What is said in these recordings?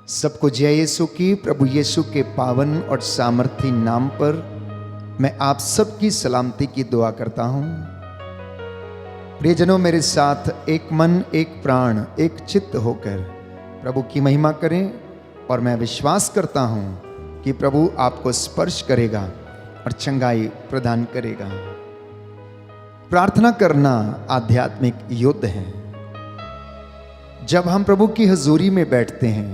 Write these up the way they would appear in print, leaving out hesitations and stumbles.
सबको जय यीशु की। प्रभु यीशु के पावन और सामर्थी नाम पर मैं आप सबकी सलामती की दुआ करता हूँ। प्रियजनों, मेरे साथ एक मन, एक प्राण, एक चित्त होकर प्रभु की महिमा करें और मैं विश्वास करता हूँ कि प्रभु आपको स्पर्श करेगा और चंगाई प्रदान करेगा। प्रार्थना करना आध्यात्मिक युद्ध है। जब हम प्रभु की हजूरी में बैठते हैं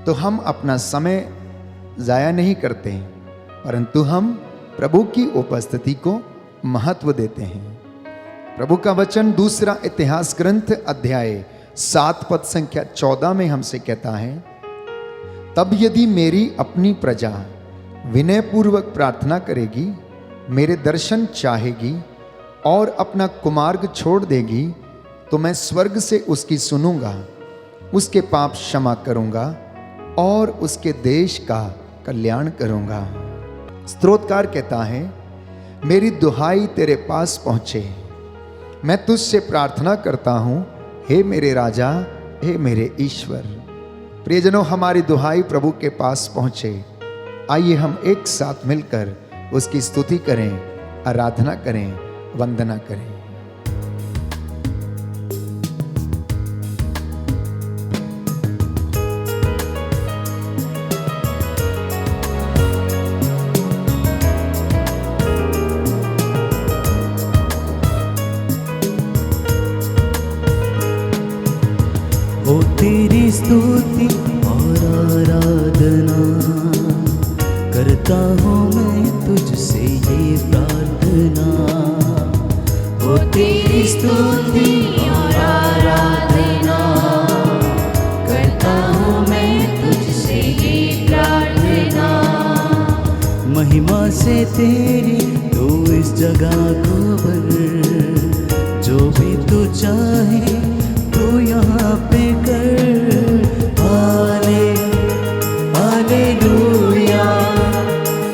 तो हम अपना समय ज़ाया नहीं करते, परंतु हम प्रभु की उपस्थिति को महत्व देते हैं। प्रभु का वचन दूसरा इतिहास ग्रंथ अध्याय 7 पद संख्या 14 में हमसे कहता है, तब यदि मेरी अपनी प्रजा विनय पूर्वक प्रार्थना करेगी, मेरे दर्शन चाहेगी और अपना कुमार्ग छोड़ देगी, तो मैं स्वर्ग से उसकी सुनूंगा, उसके पाप क्षमा करूंगा और उसके देश का कल्याण करूंगा। स्तोत्रकार कहता है, मेरी दुहाई तेरे पास पहुंचे, मैं तुझसे प्रार्थना करता हूं, हे मेरे राजा, हे मेरे ईश्वर। प्रियजनों, हमारी दुहाई प्रभु के पास पहुंचे। आइए हम एक साथ मिलकर उसकी स्तुति करें, आराधना करें, वंदना करें। हो तेरी स्तुति और आराधना करता हूँ मैं तुझसे ये प्रार्थना। हो तेरी स्तुति और आराधना करता हूँ मैं तुझसे ये प्रार्थना। महिमा से तेरी तू इस जगह को भर, जो भी तू चाहे तू यहाँ पे कर। हालेलुया,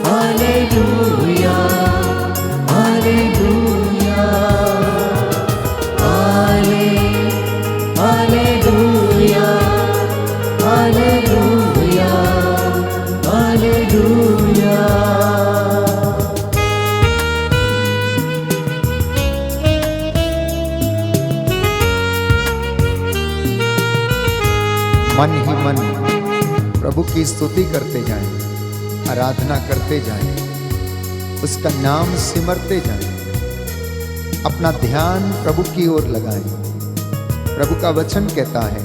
हालेलुया, हालेलुया, हालेलुया, हालेलुया, हालेलुया। मन ही मन प्रभु की स्तुति करते जाएं, आराधना करते जाएं, उसका नाम सिमरते जाएं, अपना ध्यान प्रभु की ओर लगाएं। प्रभु का वचन कहता है,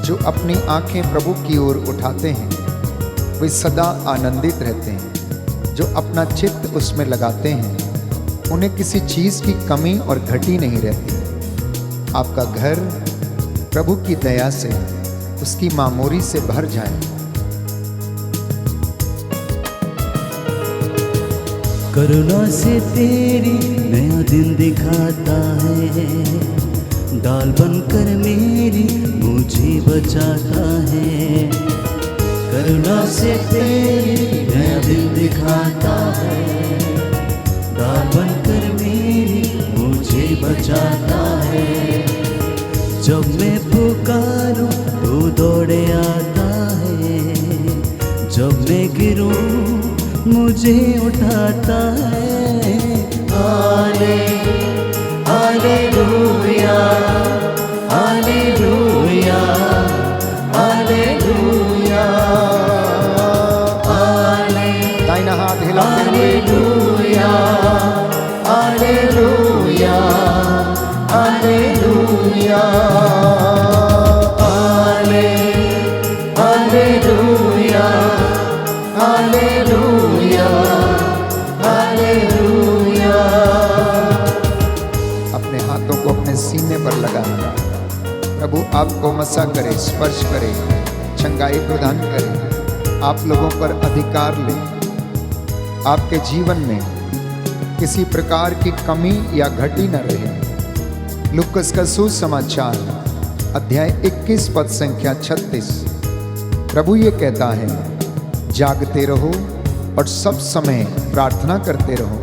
जो अपनी आंखें प्रभु की ओर उठाते हैं वे सदा आनंदित रहते हैं। जो अपना चित्त उसमें लगाते हैं उन्हें किसी चीज़ की कमी और घटी नहीं रहती। आपका घर प्रभु की दया से, उसकी मामूरी से भर जाए। करुणा से तेरी नया दिन दिखाता है, डाल बनकर मेरी मुझे बचाता है। करुणा से तेरी नया दिन दिखाता है, डाल बनकर मेरी मुझे बचाता है। जब मैं पुकारूं तू दौड़े आता है, जब मैं गिरूं मुझे उठाता है। हालेलुया, हालेलुया, हालेलुया, दाहिना हाथ हिलाते हुए हालेलुया, हालेलुया, हालेलुया, हालेलुया, हालेलुया, हालेलुया। अपने हाथों को अपने सीने पर लगाना। प्रभु आपको मसा करे, स्पर्श करे, चंगाई प्रदान करे, आप लोगों पर अधिकार ले। आपके जीवन में किसी प्रकार की कमी या घटी न रहे। लूकास का सुसमाचार अध्याय 21 पद संख्या 36। प्रभु ये कहता है, जागते रहो और सब समय प्रार्थना करते रहो,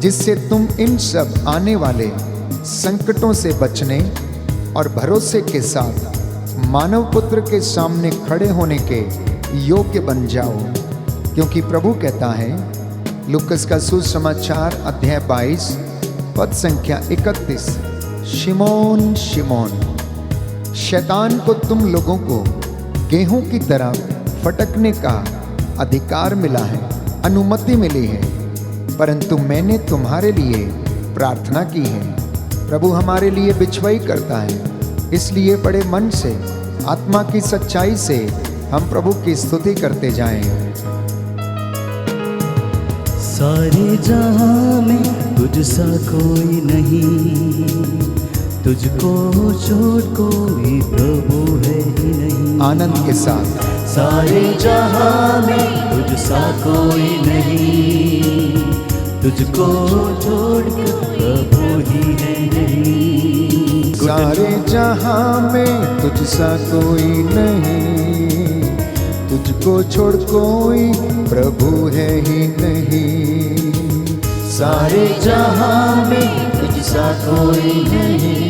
जिससे तुम इन सब आने वाले संकटों से बचने और भरोसे के साथ मानव पुत्र के सामने खड़े होने के योग्य बन जाओ, क्योंकि प्रभु कहता है, लूकस का सुसमाचार अध्याय 22 पद संख्या 31, शिमोन शिमोन, शैतान को तुम लोगों को गेहूं की तरह फटकने का अधिकार मिला है, अनुमति मिली है, परंतु मैंने तुम्हारे लिए प्रार्थना की है। प्रभु हमारे लिए बिछवाई करता है, इसलिए बड़े मन से आत्मा की सच्चाई से हम प्रभु की स्तुति करते जाएं। सारे जहां में तुझ सा कोई नहीं, तुझको छोड़ कोई प्रभु है ही नहीं। आनंद के साथ सारे जहां में तुझ सा कोई नहीं, तुझको छोड़ प्रभु ही है नहीं। सारे जहां में तुझ सा कोई नहीं, तुझको छोड़ कोई प्रभु है ही नहीं। सारे जहां में तुझ सा कोई नहीं,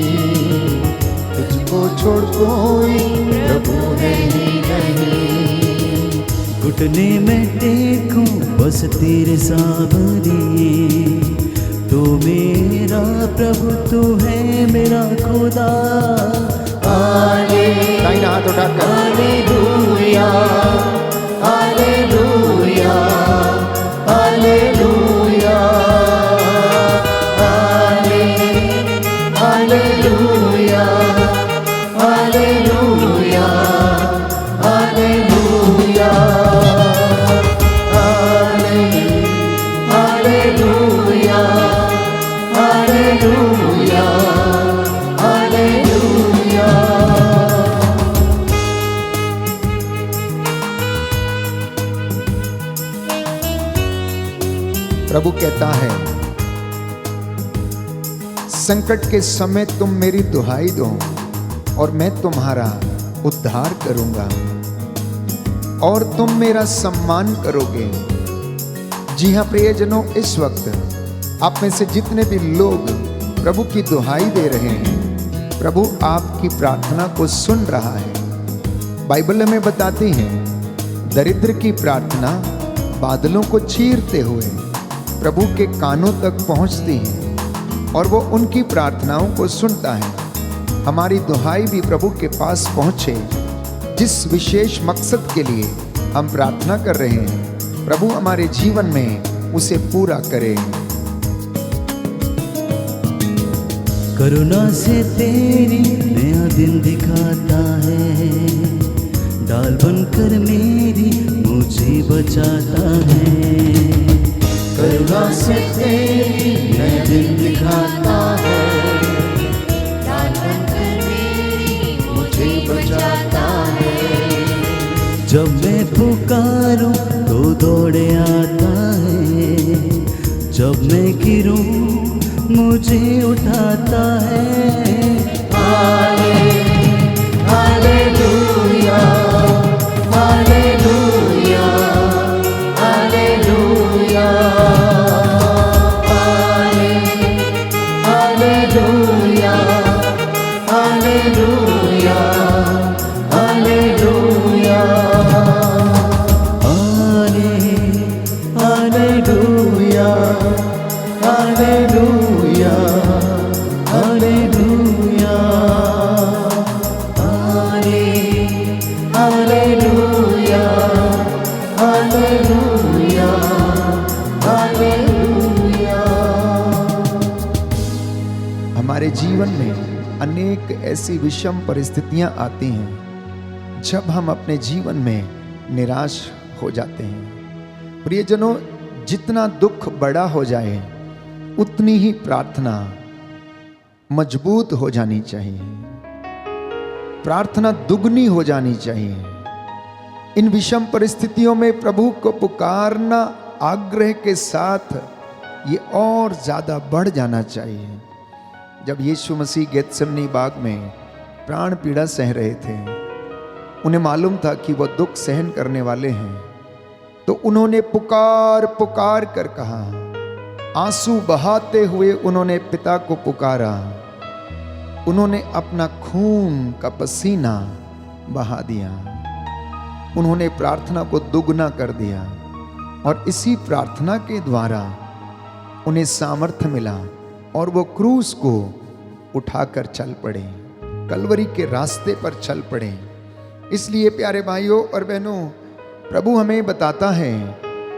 तुझको छोड़ कोई प्रभु है ही नहीं। घुटने में टेकूं बस तेरे सामने, तू मेरा प्रभु, तू है मेरा खुदा। दाहिना हाथ उठाकर हालेलुया, हालेलुया, हालेलुया, हालेलुया, हालेलुया, हालेलुया, हालेलुया, हालेलुया, हालेलुया। प्रभु कहता है, संकट के समय तुम मेरी दुहाई दो और मैं तुम्हारा उद्धार करूंगा और तुम मेरा सम्मान करोगे। जी हाँ प्रियजनों, इस वक्त आप में से जितने भी लोग प्रभु की दुहाई दे रहे हैं, प्रभु आपकी प्रार्थना को सुन रहा है। बाइबल हमें बताती है, दरिद्र की प्रार्थना बादलों को चीरते हुए प्रभु के कानों तक पहुंचती है और वो उनकी प्रार्थनाओं को सुनता है। हमारी दुहाई भी प्रभु के पास पहुंचे, जिस विशेष मकसद के लिए हम प्रार्थना कर रहे हैं, प्रभु हमारे जीवन में उसे पूरा करे। करुणा से तेरी नया दिन दिखाता है, डाल बनकर मेरी मुझे बचाता है। करुणा से तेरी नया दिन दिखाता है, डाल बनकर मेरी मुझे बचाता है। जब मैं पुकारूं तो दौड़े आता है, जब मैं गिरूं मुझे उठाता है। हालेलुया, हालेलुया, हालेलुया, हालेलुया, हालेलुया, हालेलुया, हालेलुया, हालेलुया, हालेलुया, हालेलुया, हालेलुया, हालेलुया। हमारे जीवन में अनेक ऐसी विषम परिस्थितियां आती हैं जब हम अपने जीवन में निराश हो जाते हैं। प्रियजनों, जितना दुख बड़ा हो जाए उतनी ही प्रार्थना मजबूत हो जानी चाहिए, प्रार्थना दुगनी हो जानी चाहिए। इन विषम परिस्थितियों में प्रभु को पुकारना आग्रह के साथ ये और ज्यादा बढ़ जाना चाहिए। जब यीशु मसीह गेत्सेमनी बाग में प्राण पीड़ा सह रहे थे, उन्हें मालूम था कि वह दुख सहन करने वाले हैं, तो उन्होंने पुकार पुकार कर कहा, आंसू बहाते हुए उन्होंने पिता को पुकारा। उन्होंने अपना खून का पसीना बहा दिया। उन्होंने प्रार्थना को दुगना कर दिया और इसी प्रार्थना के द्वारा उन्हें सामर्थ्य मिला और वो क्रूस को उठाकर चल पड़े, कलवरी के रास्ते पर चल पड़े। इसलिए प्यारे भाइयों और बहनों, प्रभु हमें बताता है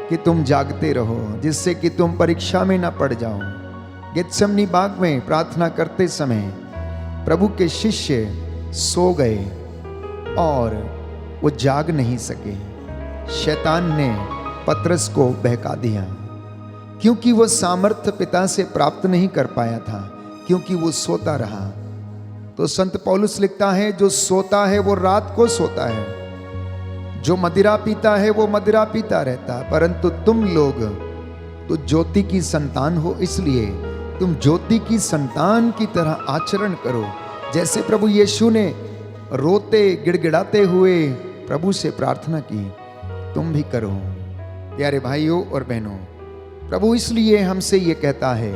कि तुम जागते रहो, जिससे कि तुम परीक्षा में ना पड़ जाओ। गेत्सेमनी बाग में प्रार्थना करते समय प्रभु के शिष्य सो गए और वो जाग नहीं सके। शैतान ने पतरस को बहका दिया, क्योंकि वो सामर्थ्य पिता से प्राप्त नहीं कर पाया था, क्योंकि वो सोता रहा। तो संत पौलुस लिखता है, जो सोता है वो रात को सोता है, जो मदिरा पीता है वो मदिरा पीता रहता, परंतु तुम लोग तो ज्योति की संतान हो, इसलिए तुम ज्योति की संतान की तरह आचरण करो। जैसे प्रभु यीशु ने रोते गिड़गिड़ाते हुए प्रभु से प्रार्थना की, तुम भी करो। प्यारे भाइयों और बहनों, प्रभु इसलिए हमसे ये कहता है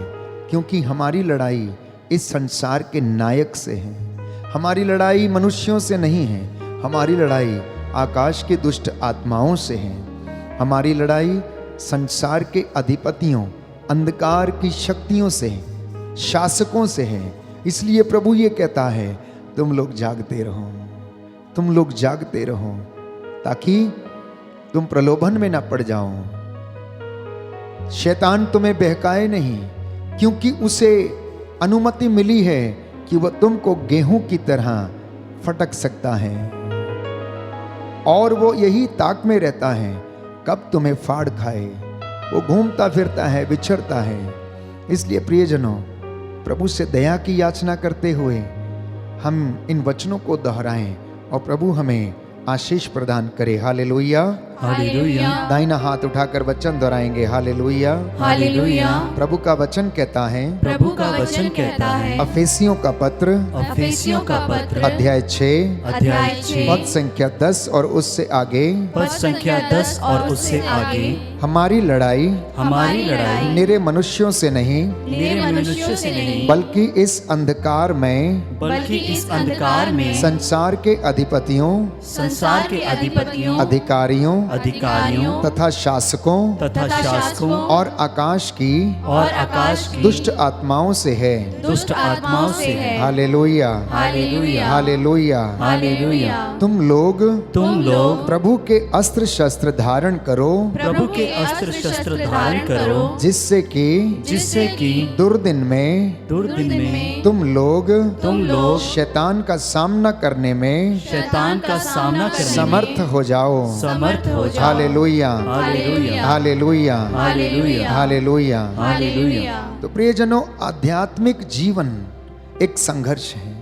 क्योंकि हमारी लड़ाई इस संसार के नायक से है। हमारी लड़ाई मनुष्यों से नहीं है, हमारी लड़ाई आकाश की दुष्ट आत्माओं से है। हमारी लड़ाई संसार के अधिपतियों, अंधकार की शक्तियों से, शासकों से है। इसलिए प्रभु ये कहता है, तुम लोग जागते रहो, तुम लोग जागते रहो, ताकि तुम प्रलोभन में ना पड़ जाओ। शैतान तुम्हें बहकाए नहीं, क्योंकि उसे अनुमति मिली है कि वह तुमको गेहूं की तरह फटक सकता है, और वो यही ताक में रहता है कब तुम्हें फाड़ खाए। वो घूमता फिरता है, विचरता है। इसलिए प्रियजनों, प्रभु से दया की याचना करते हुए हम इन वचनों को दोहराएं और प्रभु हमें आशीष प्रदान करे। हालेलुया, हालेलुया, दाहिना हाथ उठाकर वचन दोहराएंगे। हालेलुया, हालेलुया। प्रभु का वचन कहता है, प्रभु का वचन कहता है, अफेसियों का पत्र अफेसियों का पत्र अध्याय 6 अध्याय 6 पद संख्या 10 और उससे आगे, पद संख्या 10 और उससे आगे, हमारी लड़ाई हमारी लड़ाई निरे मनुष्यों से नहीं, निरे मनुष्य से नहीं, बल्कि इस अंधकार में, बल्कि इस अंधकार में संसार के अधिपतियों, संसार के अधिपतियों, अधिकारियों अधिकारियों तथा शासकों तथा शासकों और आकाश की दुष्ट आत्माओं से है। दुष्ट आत्माओं से है। हालेलुया, हालेलुया, हालेलुया, हालेलुया। तुम लोग प्रभु के अस्त्र शस्त्र धारण करो, प्रभु के अस्त्र शस्त्र धारण करो, जिससे कि दुर्दिन में तुम लोग शैतान का सामना करने में शैतान का सामना करने समर्थ हो जाओ। हालेलुया, हालेलुया, हालेलुया, हालेलुया, हालेलुया। हालेलुया। तो प्रियजनों, आध्यात्मिक जीवन एक संघर्ष है।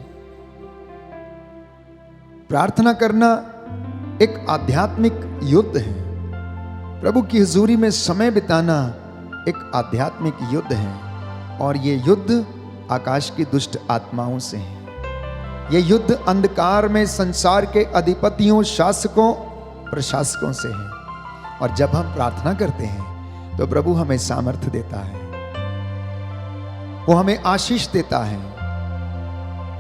प्रार्थना करना एक आध्यात्मिक युद्ध है। प्रभु की हुजूरी में समय बिताना एक आध्यात्मिक युद्ध है, और ये युद्ध आकाश की दुष्ट आत्माओं से है। ये युद्ध अंधकार में संसार के अधिपतियों, शासकों, प्रशासकों से है। और जब हम प्रार्थना करते हैं तो प्रभु हमें सामर्थ्य देता है, वो हमें आशीष देता है,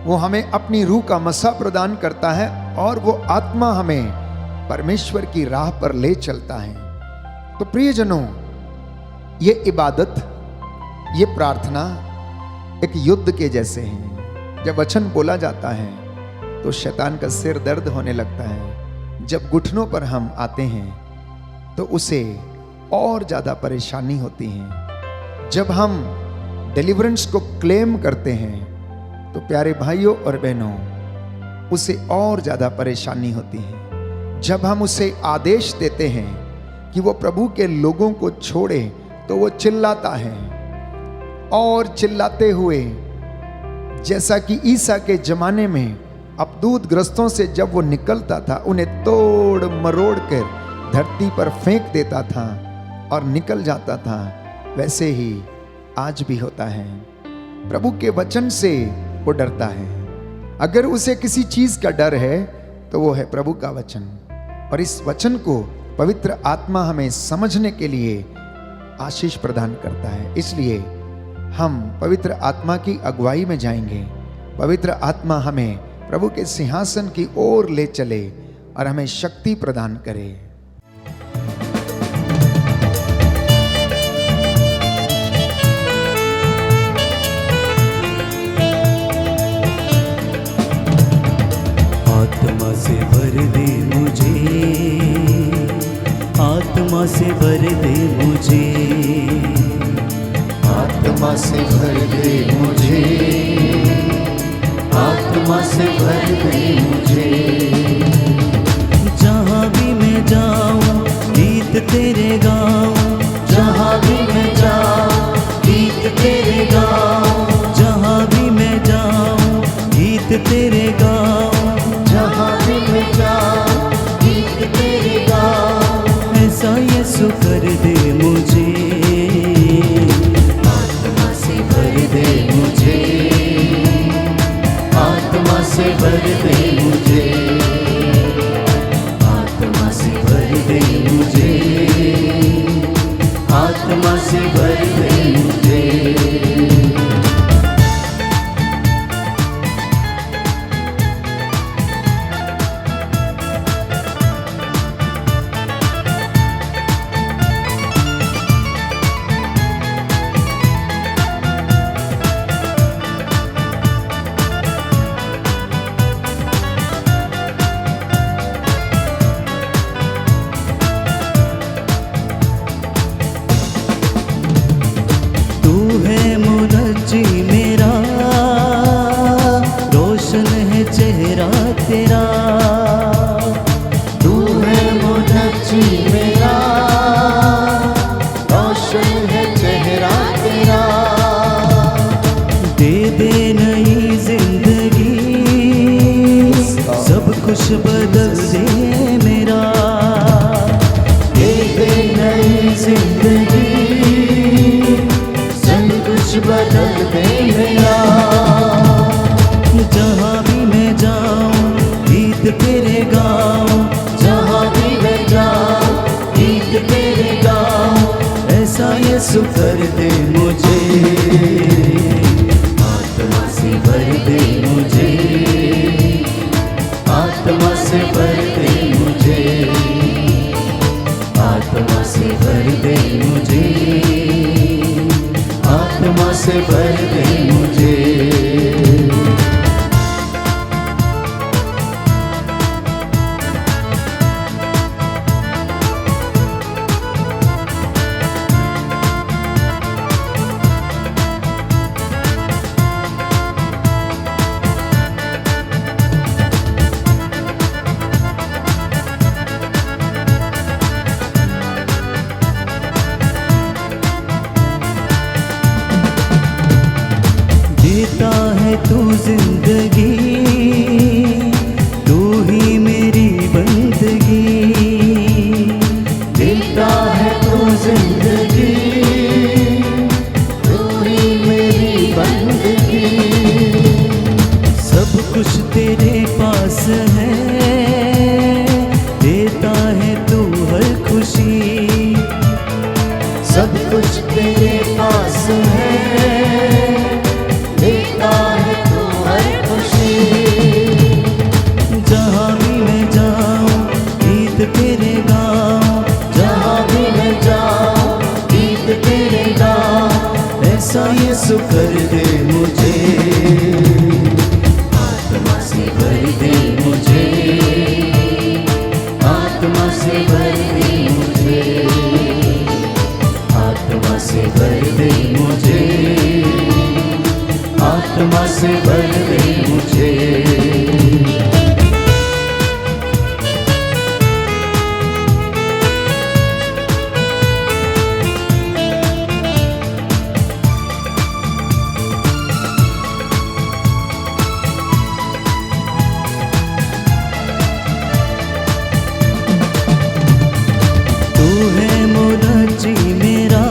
वो हमें अपनी रूह का मसा प्रदान करता है, और वो आत्मा हमें परमेश्वर की राह पर ले चलता है। तो प्रियजनों, ये इबादत, ये प्रार्थना एक युद्ध के जैसे है। जब वचन बोला जाता है तो शैतान का सिर दर्द होने लगता है। जब घुटनों पर हम आते हैं तो उसे और ज़्यादा परेशानी होती है। जब हम डिलीवरेंस को क्लेम करते हैं तो प्यारे भाइयों और बहनों, उसे और ज़्यादा परेशानी होती है। जब हम उसे आदेश देते हैं कि वो प्रभु के लोगों को छोड़े तो वो चिल्लाता है, और चिल्लाते हुए, जैसा कि ईसा के ज़माने में अपदूत ग्रस्तों से जब वो निकलता था, उन्हें तोड़ मरोड़ कर धरती पर फेंक देता था और निकल जाता था, वैसे ही आज भी होता है। प्रभु के वचन से वो डरता है। अगर उसे किसी चीज का डर है तो वो है प्रभु का वचन, और इस वचन को पवित्र आत्मा हमें समझने के लिए आशीष प्रदान करता है। इसलिए हम पवित्र आत्मा की अगुवाई में जाएंगे। पवित्र आत्मा हमें प्रभु के सिंहासन की ओर ले चले और हमें शक्ति प्रदान करे। आत्मा से भर दे मुझे, आत्मा से भर दे मुझे, आत्मा से भर दे मुझे, आत्मा से भर दे मुझे। जहाँ भी मैं जाऊँ गीत तेरे गाऊँ, जहाँ भी मैं जाऊँ गीत तेरे गाऊँ, जहाँ भी मैं जाऊँ गीत तेरे गाऊँ, जहाँ भी मैं जाऊँ गीत तेरे गाऊँ। ऐसा यीशु कर दे मुझे, आत्मा से भर दे मुझे, आत्मा से भर दे मुझे, आत्मा से भर दे मुझे, आत्मा से भर दे मुझे। मेरा रोशन है चेहरा तेरा, तू है मुनज्जी मेरा, रोशन है चेहरा तेरा। दे दे नई जिंदगी, सब कुछ बदल दे मेरा, दे दे नई जिंदगी, बदल दे मेरा। जहाँ भी मैं जाऊँ गीत तेरे गाऊँ, जहाँ भी मैं जाऊँ गीत तेरे गाऊँ। ऐसा यीशु कर दे मुझे, आत्मा से भर दे मुझे, आत्मा से भर दे मुझे, आत्मा से भर दे मुझे, आत्मा से भर दे मुझे। देता है तू जिंदगी, तू ही मेरी बंदगी, देता है तू जिंदगी, तू ही मेरी बंदगी। सब कुछ तेरे पास है, देता है तू हर खुशी, सब कुछ तेरे पास है, देता है तू हर खुशी। जहाँ भी मैं जाऊँ गीत तेरे गाऊँ, जहाँ भी मैं जाऊँ गीत तेरे गाऊँ। ऐसा यीशु कर दे मुझे, आत्मा से भर दे मुझे, आत्मा से भर दे मुझे, आत्मा से भर दे मुझे, आत्मा से भर दे मुझे। तू है मुनज्जी मेरा,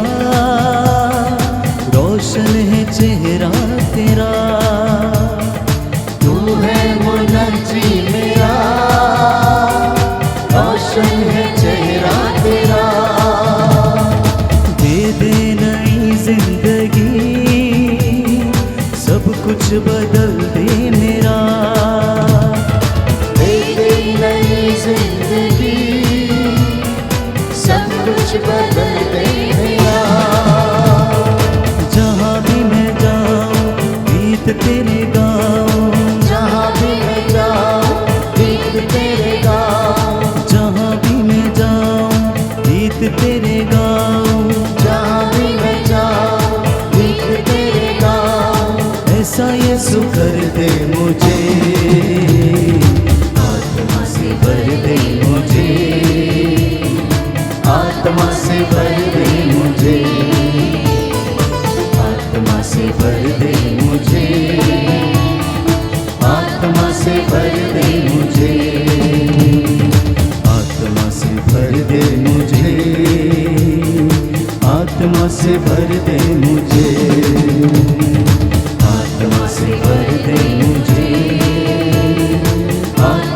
रोशन है चेहरा तेरा,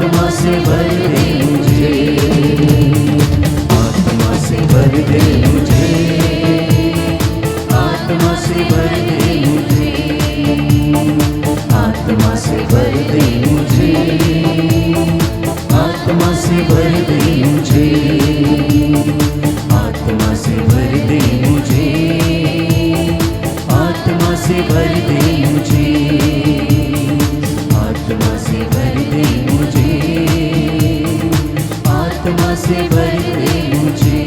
आत्मा से भर दे मुझे, आत्मा से भर दे मुझे, आत्मा से भर दे मुझे, आत्मा से भर दे मुझे, आत्मा से भर दे मुझे, आत्मा से भर दे मुझे, आत्मा से भर दे मुझे, आत्मा से भर दे मुझे, आत्मा से भर दे मुझे।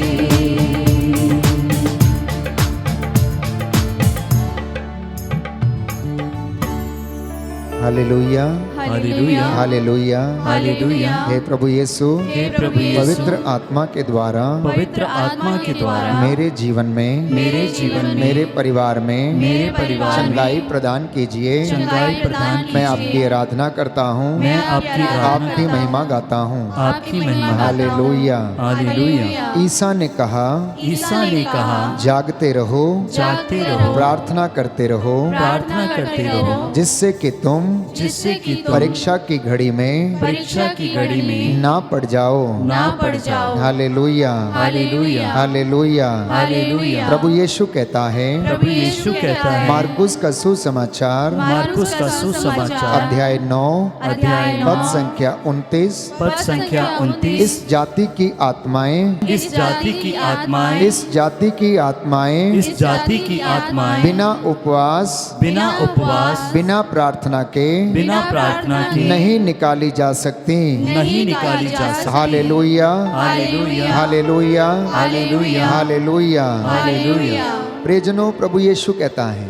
हालेलुया, हालेलुया, हालेलुया, हालेलुया। हे प्रभु यीशु, हे प्रभु यीशु, पवित्र आत्मा के द्वारा पवित्र आत्मा के द्वारा मेरे जीवन में, मेरे जीवन में, मेरे परिवार में, मेरे परिवार में चंगाई प्रदान कीजिए। चंगाई प्रदान मैं आपकी आराधना करता हूँ, मैं आपकी आपकी महिमा गाता हूँ। आपकी महिमा। Hallelujah, hallelujah. ईसा ने कहा, ईसा ने कहा, जागते रहो, जागते रहो, प्रार्थना करते रहो, प्रार्थना करते रहो, जिससे कि तुम जिससे कि तुम परीक्षा की घड़ी में परीक्षा की घड़ी में ना पड़ जाओ। ना पड़ जाओ। हालेलुया, हालेलुया, हालेलुया। हालेलुया। प्रभु यीशु कहता है, प्रभु यीशु कहता है, मार्कुस का सुसमाचार मार्कुस का सुसमाचार अध्याय 9 अध्याय 9 पद संख्या 29, पद संख्या 29। इस जाति की आत्माएं, इस जाति की आत्माएं, इस जाति की आत्माएं इस जाति की आत्माएं बिना उपवास, बिना उपवास, बिना प्रार्थना के बिना प्रार्थना के नहीं निकाली जा सकती। नहीं निकाली जा सकती। हालेलुया, हालेलुया, हालेलुया, हालेलुया, हालेलुया। हालेलुया। प्रियजनों, प्रभु यीशु कहता है,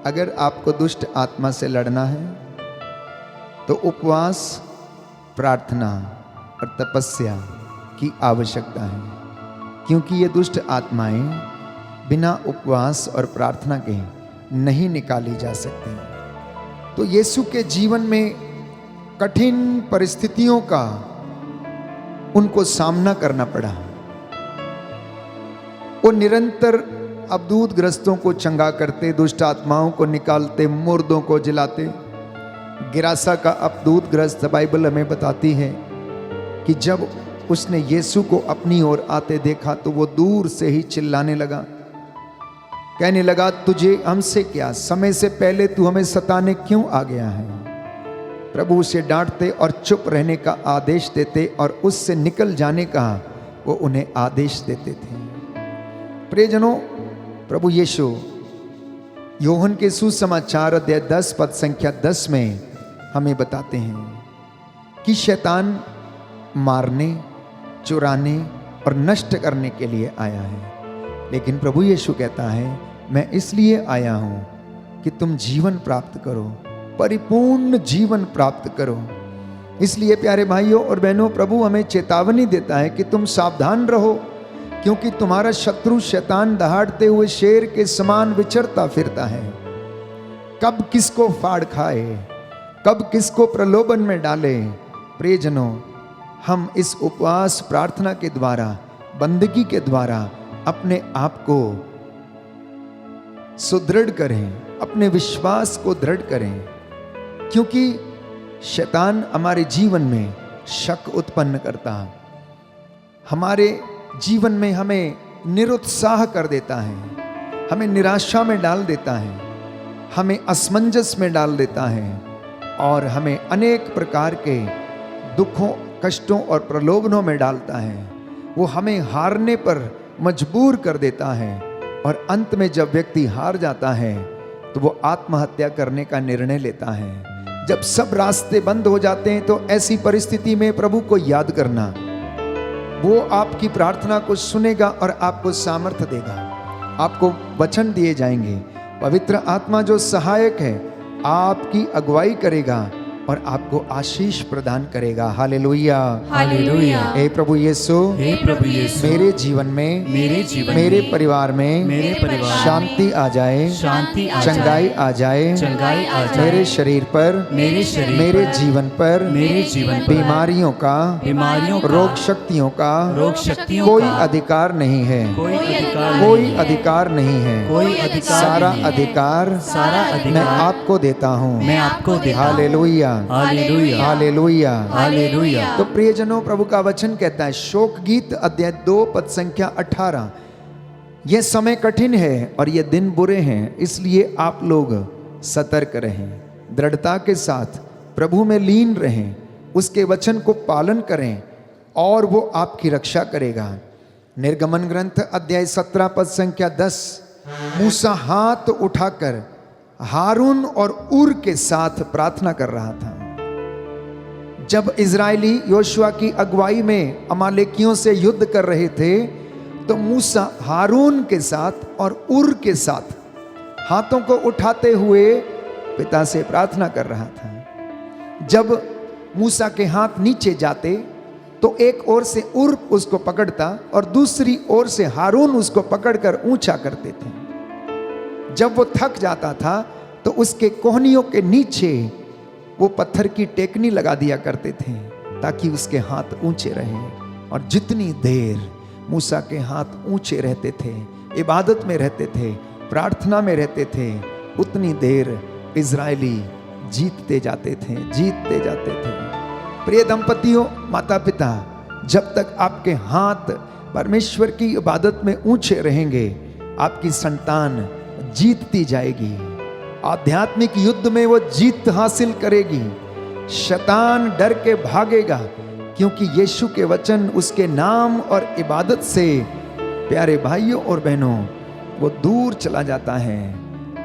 अगर आपको दुष्ट आत्मा से लड़ना है तो उपवास, प्रार्थना और तपस्या की आवश्यकता है, क्योंकि ये दुष्ट आत्माएं बिना उपवास और प्रार्थना के नहीं निकाली जा सकती। तो यीशु के जीवन में कठिन परिस्थितियों का उनको सामना करना पड़ा। वो निरंतर अबदूत ग्रस्तों को चंगा करते, दुष्ट आत्माओं को निकालते, मुर्दों को जिलाते। गिरासा का अबदूत ग्रस्त बाइबल हमें बताती है कि जब उसने यीशु को अपनी ओर आते देखा तो वो दूर से ही चिल्लाने लगा, कहने लगा, तुझे हमसे क्या, समय से पहले तू हमें सताने क्यों आ गया है। प्रभु उसे डांटते और चुप रहने का आदेश देते और उससे निकल जाने का वो उन्हें आदेश देते थे। प्रियजनों, प्रभु यीशु योहन के सुसमाचार अध्याय 10 पद संख्या 10 में हमें बताते हैं कि शैतान मारने, चुराने और नष्ट करने के लिए आया है, लेकिन प्रभु यीशु कहता है, मैं इसलिए आया हूं कि तुम जीवन प्राप्त करो, परिपूर्ण जीवन प्राप्त करो। इसलिए प्यारे भाइयों और बहनों, प्रभु हमें चेतावनी देता है कि तुम सावधान रहो, क्योंकि तुम्हारा शत्रु शैतान दहाड़ते हुए शेर के समान विचरता फिरता है। कब किसको फाड़ खाए, कब किसको प्रलोभन में डाले। प्रियजनों, हम इस उपवास प्रार्थना के द्वारा, बंदगी के द्वारा अपने आप को सुदृढ़ करें, अपने विश्वास को दृढ़ करें, क्योंकि शैतान हमारे जीवन में शक उत्पन्न करता, हमारे जीवन में हमें निरुत्साह कर देता है, हमें निराशा में डाल देता है, हमें असमंजस में डाल देता है और हमें अनेक प्रकार के दुखों, कष्टों और प्रलोभनों में डालता है। वो हमें हारने पर मजबूर कर देता है और अंत में जब व्यक्ति हार जाता है तो वो आत्महत्या करने का निर्णय लेता है। जब सब रास्ते बंद हो जाते हैं तो ऐसी परिस्थिति में प्रभु को याद करना, वो आपकी प्रार्थना को सुनेगा और आपको सामर्थ्य देगा, आपको वचन दिए जाएंगे। पवित्र आत्मा जो सहायक है आपकी अगुवाई करेगा और आपको आशीष प्रदान करेगा। हालेलुया, हालेलुया। हे प्रभु यीशु, हे प्रभु यीशु, मेरे जीवन में, मेरे जीवन मेरे में, परिवार में, मेरे परिवार में शांति आ जाए, शांति आ चंगाई आ जाए, चंगाई आ जाए, मेरे शरीर पर, मेरे शरीर मेरे पर, जीवन पर, मेरे जीवन पर बीमारियों का, बीमारियों का, रोग शक्तियों का, रोग शक्तियों कोई का अधिकार नहीं है, कोई अधिकार कोई नहीं है, अधिकार नहीं है। कोई अधिकार सारा नहीं है। अधिकार सारा मैं अधिकार आपको देता हूँ। मैं आपको देता हूँ। हालेलुया, हालेलुया हालेलुया। हालेलुया। तो प्रियजनों, प्रभु का वचन कहता है, शोक गीत अध्याय 2 पद संख्या 18, यह समय कठिन है और ये दिन बुरे हैं, इसलिए आप लोग सतर्क रहें, दृढ़ता के साथ प्रभु में लीन रहें, उसके वचन को पालन करें और वो आपकी रक्षा करेगा। निर्गमन ग्रंथ अध्याय 17 पद संख्या 10, मूसा हाथ उठाकर हारून और उर के साथ प्रार्थना कर रहा था। जब इजरायली योशुआ की अगुवाई में अमालेकियों से युद्ध कर रहे थे, तो मूसा हारून के साथ और उर के साथ हाथों को उठाते हुए पिता से प्रार्थना कर रहा था। जब मूसा के हाथ नीचे जाते तो एक ओर से उर उसको पकड़ता और दूसरी ओर से हारून उसको पकड़कर ऊंचा करते थे। जब वो थक जाता था तो उसके कोहनियों के नीचे वो पत्थर की टेकनी लगा दिया करते थे ताकि उसके हाथ ऊंचे रहें। और जितनी देर मूसा के हाथ ऊंचे रहते थे, इबादत में रहते थे, प्रार्थना में रहते थे, उतनी देर इजरायली जीतते जाते थे। प्रिय दंपतियों, माता पिता, जब तक आपके हाथ परमेश्वर की इबादत में ऊंचे रहेंगे, आपकी संतान जीतती जाएगी। आध्यात्मिक युद्ध में वो जीत हासिल करेगी। शैतान डर के भागेगा, क्योंकि यीशु के वचन, उसके नाम और इबादत से प्यारे भाइयों और बहनों वो दूर चला जाता है,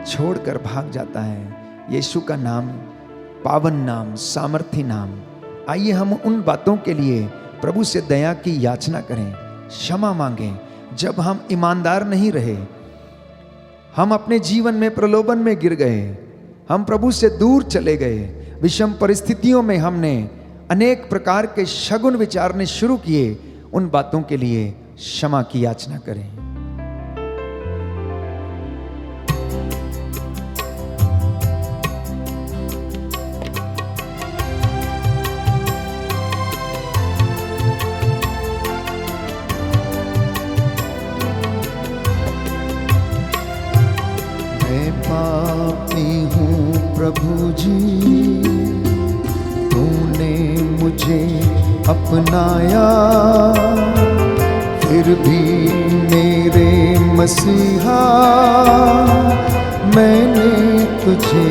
छोड़कर भाग जाता है। यीशु का नाम पावन नाम, सामर्थी नाम। आइए हम उन बातों के लिए प्रभु से दया की याचना करें, क्षमा मांगें। जब हम ईमानदार नहीं रहे, हम अपने जीवन में प्रलोभन में गिर गए, हम प्रभु से दूर चले गए, विषम परिस्थितियों में हमने अनेक प्रकार के शगुन विचारने शुरू किए, उन बातों के लिए क्षमा की याचना करें। पापी हूँ प्रभु जी, तूने मुझे अपनाया, फिर भी मेरे मसीहा मैंने तुझे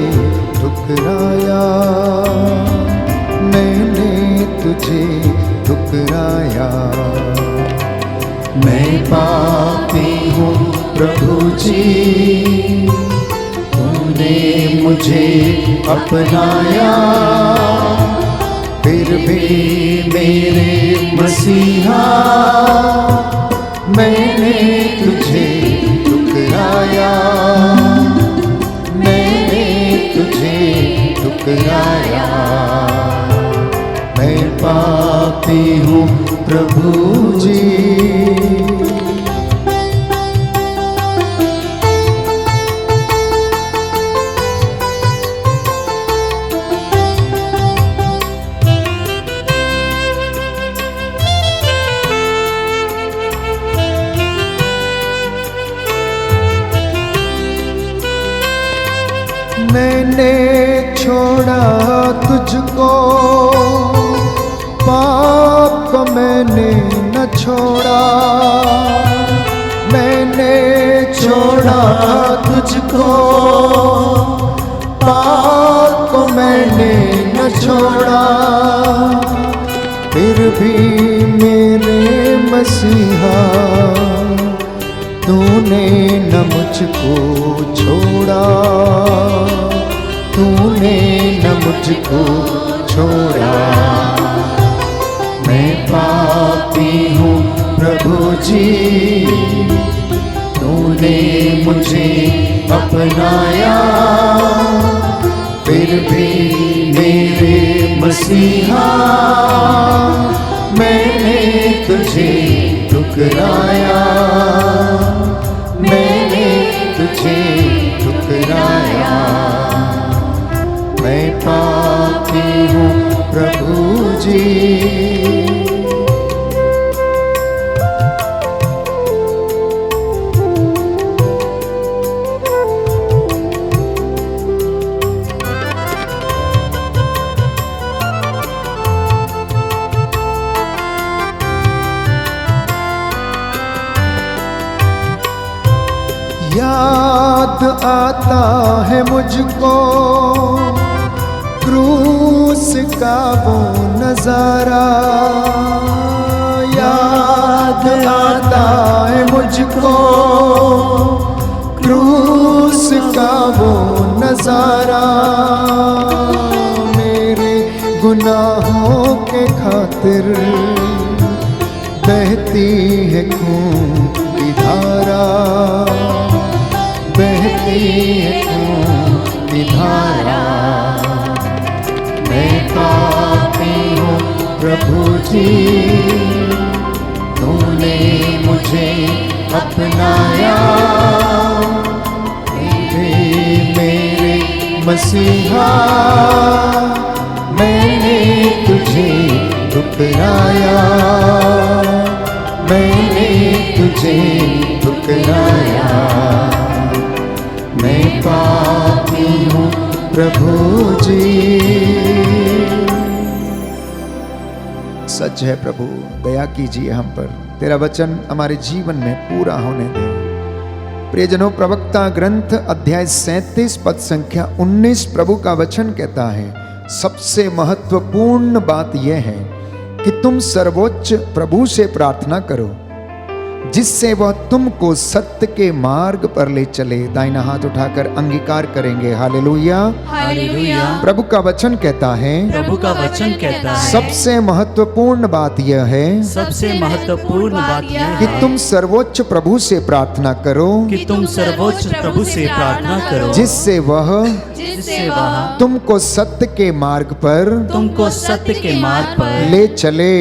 ठुकराया, मैंने तुझे ठुकराया। मैं पापी हूँ प्रभु जी, तूने मुझे अपनाया, फिर भी मेरे मसीहा मैंने तुझे ठुकराया, मैंने तुझे ठुकराया। मैं पापी हूँ प्रभु जी। मैंने छोड़ा तुझको, पाप को मैंने न छोड़ा, मैंने छोड़ा तुझको, पाप को मैंने न छोड़ा, फिर भी मेरे मसीहा तूने न मुझको छोड़ा, तूने न मुझको छोड़ा। मैं पापी हूँ प्रभु जी, तूने मुझे अपनाया, फिर भी मेरे मसीहा मैंने तुझे ठुकराया, मैंने तुझे ठुकराया। मैं पापी हूँ प्रभु जी। याद आता है मुझको क्रूस का वो नजारा, याद आता है मुझको क्रूस का वो नजारा। मेरे गुनाहों के खातिर बहती है खून की धारा, बहती है खून की धारा। मैं पापी हूँ प्रभु जी, तूने मुझे अपनाया, मेरे मसीहा मैंने तुझे ठुकराया, मैंने तुझे ठुकराया। मैं पापी हूँ प्रभु जी। सच है प्रभु, दया कीजिए हम पर, तेरा वचन हमारे जीवन में पूरा होने दे। प्रियजनों, प्रवक्ता ग्रंथ अध्याय 37 पद संख्या 19 प्रभु का वचन कहता है, सबसे महत्वपूर्ण बात यह है कि तुम सर्वोच्च प्रभु से प्रार्थना करो, जिससे वह तुमको सत्य के मार्ग पर ले चले। दाहिना हाथ उठाकर अंगीकार करेंगे। हालेलुया, हालेलुया। प्रभु का वचन कहता है, प्रभु का वचन कहता है, सबसे महत्वपूर्ण बात यह है सबसे महत्वपूर्ण बात यह कि है तुम सर्वोच्च प्रभु से प्रार्थना करो, कि तुम सर्वोच्च प्रभु से प्रार्थना करो, जिससे वह जिससे वह तुमको सत्य के मार्ग पर तुमको सत्य के मार्ग पर ले चले।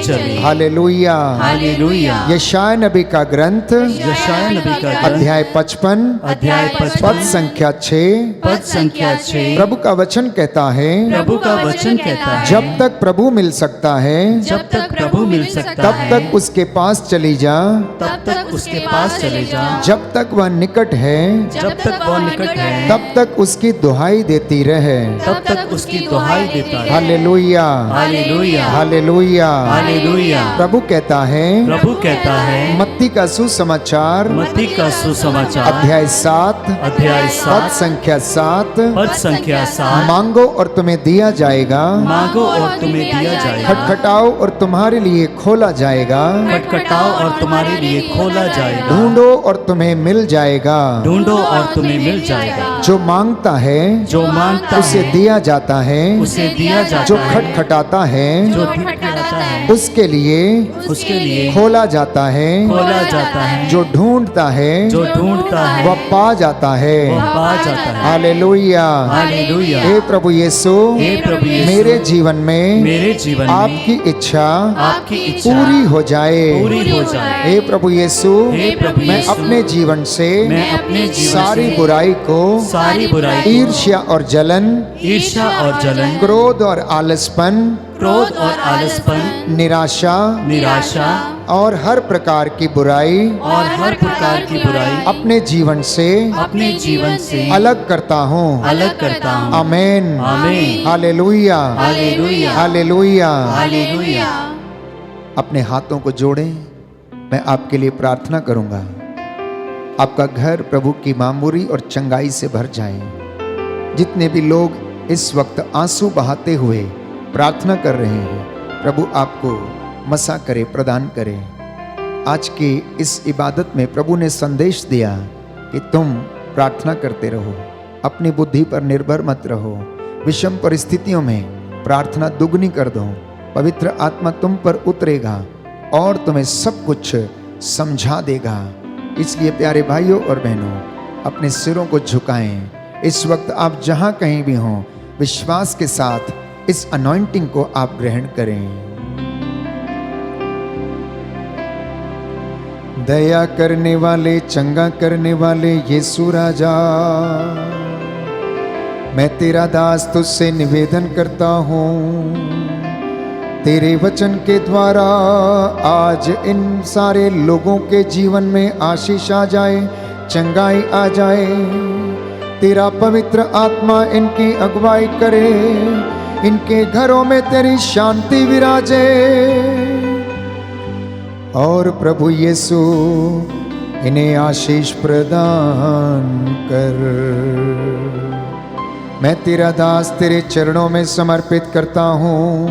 चले। हालेलुया, हालेलुया। यशाया नबी का ग्रंथ यशाया नबी का ग्रंथ अध्याय 55 अध्याय पद 55 संख्या 6 पद संख्या 6 प्रभु का वचन कहता है, प्रभु का वचन कहता है, जब तक प्रभु मिल सकता है जब तक प्रभु मिल सकता तब है, तक उसके पास चली जा, तब तक उसके पास चले जा, जब तक वह निकट है जब तक वह निकट है, तब तक उसकी दुहाई देती रहे। तब तक उसकी दुहाई देता है। हालेलुया, हालेलुया, हालेलुया। हालेलुया। प्रभु कहता है, प्रभु कहता है, मत्ती का सुसमाचार मत्ती का सुसमाचार अध्याय 7 अध्याय पद 7 संख्या 7, पद संख्या 7, मांगो और तुम्हें दिया जाएगा, मांगो और तुम्हें दिया जाएगा, खटखटाओ और तुम्हारे लिए खोला जाएगा, खटखटाओ और तुम्हारे लिए खोला जाएगा, ढूंढो और तुम्हें मिल जाएगा। ढूंढो और तुम्हें मिल जाएगा। जो मांगता है जो मांगता उसे है दिया जाता है, उसे दिया जाता जो है, खटखटाता है जो खटखटाता है उसके लिए उसके लिए खोला जाता है, खोला जाता है, जो ढूंढता है जो ढूंढता है वह पा जाता है। वह पा जाता है। हालेलुया, हालेलुया। हे प्रभु यीशु, हे प्रभु यीशु, मेरे जीवन में मेरे जीवन में आपकी इच्छा आपकी इच्छा पूरी हो जाए। पूरी हो जाए। हे प्रभु यीशु, हे प्रभु मैं यीशु, अपने जीवन से मैं अपने जीवन सारी से बुराई को, सारी बुराई को, ईर्ष्या और जलन, ईर्ष्या और जलन, क्रोध और आलसपन, क्रोध और आलसपन, निराशा निराशा और हर प्रकार की बुराई और हर प्रकार की बुराई अपने जीवन से अपने जीवन से अलग करता हूँ। अलग करता हूँ। आमेन, आमीन। हालेलुया, हालेलुया, हालेलुया। हालेलुया। अपने हाथों को जोड़ें, मैं आपके लिए प्रार्थना करूंगा। आपका घर प्रभु की मामूरी और चंगाई से भर जाए। जितने भी लोग इस वक्त आंसू बहाते हुए प्रार्थना कर रहे हैं, प्रभु आपको मसा करे, प्रदान करे। आज की इस इबादत में प्रभु ने संदेश दिया कि तुम प्रार्थना करते रहो, अपनी बुद्धि पर निर्भर मत रहो, विषम परिस्थितियों में प्रार्थना दुगनी कर दो। पवित्र आत्मा तुम पर उतरेगा और तुम्हें सब कुछ समझा देगा। इसलिए प्यारे भाइयों और बहनों, अपने सिरों को झुकाएं। इस वक्त आप जहां कहीं भी हों, विश्वास के साथ इस अनॉइंटिंग को आप ग्रहण करें। दया करने वाले, चंगा करने वाले यीशु राजा, मैं तेरा दास तुझसे निवेदन करता हूँ, तेरे वचन के द्वारा आज इन सारे लोगों के जीवन में आशीष आ जाए, चंगाई आ जाए। तेरा पवित्र आत्मा इनकी अगुवाई करे, इनके घरों में तेरी शांति विराजे। और प्रभु यीशु, इन्हें आशीष प्रदान कर। मैं तेरा दास तेरे चरणों में समर्पित करता हूँ।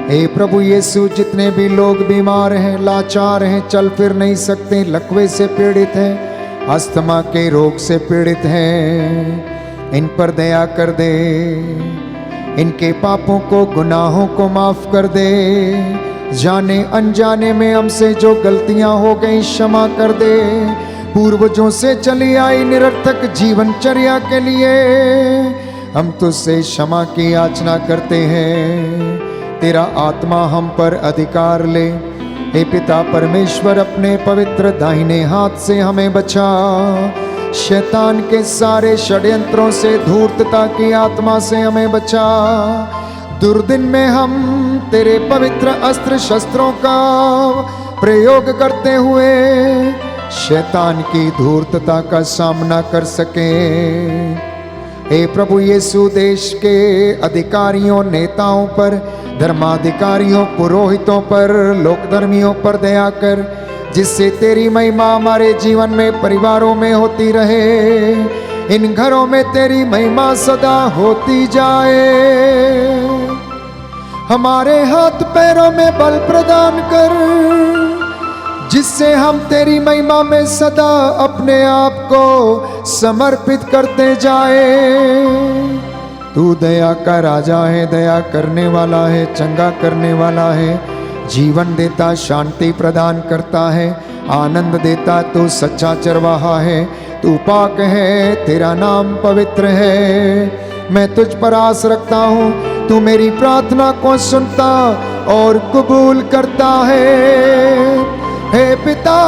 हे प्रभु यीशु, जितने भी लोग बीमार हैं, लाचार हैं, चल फिर नहीं सकते, लकवे से पीड़ित हैं, अस्थमा के रोग से पीड़ित हैं, इन पर दया कर दे। इनके पापों को, गुनाहों को माफ कर दे। जाने अनजाने में हमसे जो गलतियां हो गई क्षमा कर दे। पूर्वजों से चली आई निरर्थक जीवनचर्या के लिए हम तुझसे क्षमा की याचना करते हैं। तेरा आत्मा हम पर अधिकार ले। हे पिता परमेश्वर, अपने पवित्र दाहिने हाथ से हमें बचा। शैतान के सारे षड्यंत्रों से, धूर्तता की आत्मा से हमें बचा। दुर्दिन में हम तेरे पवित्र अस्त्र शस्त्रों का प्रयोग करते हुए शैतान की धूर्तता का सामना कर सके। हे प्रभु यीशु, देश के अधिकारियों, नेताओं पर, धर्माधिकारियों, पुरोहितों पर, लोकधर्मियों पर दया कर, जिससे तेरी महिमा हमारे जीवन में, परिवारों में होती रहे। इन घरों में तेरी महिमा सदा होती जाए। हमारे हाथ पैरों में बल प्रदान कर, जिससे हम तेरी महिमा में सदा अपने आप को समर्पित करते जाए। तू दया का राजा है, दया करने वाला है, चंगा करने वाला है, जीवन देता, शांति प्रदान करता है, आनंद देता। तू सच्चा चरवाहा है, तू पाक है, तेरा नाम पवित्र है। मैं तुझ पर आस रखता हूँ, तू मेरी प्रार्थना को सुनता और कबूल करता है। हे पिता,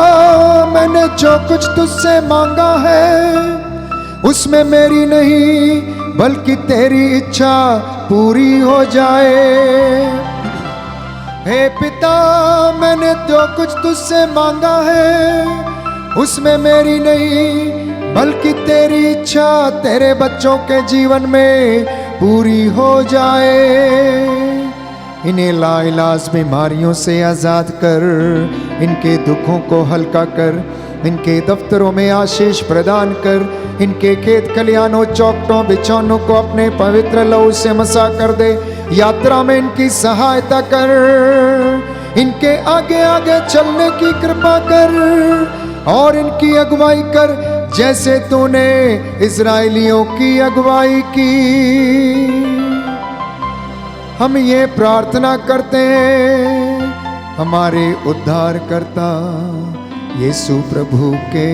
मैंने जो कुछ तुझसे मांगा है उसमें मेरी नहीं बल्कि तेरी इच्छा पूरी हो जाए। हे पिता, मैंने जो कुछ तुझसे मांगा है उसमें मेरी नहीं बल्कि तेरी इच्छा तेरे बच्चों के जीवन में पूरी हो जाए। इन्हें लाइलाज बीमारियों से आज़ाद कर, इनके दुखों को हल्का कर, इनके दफ्तरों में आशीष प्रदान कर, इनके खेत खलियानों, चौखटों, बिछौनों को अपने पवित्र लहू से मसा कर दे। यात्रा में इनकी सहायता कर, इनके आगे आगे चलने की कृपा कर और इनकी अगुवाई कर, जैसे तूने इस्राएलियों की अगुवाई की। हम ये प्रार्थना करते हैं हमारे उद्धारकर्ता यीशु प्रभु के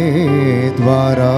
द्वारा।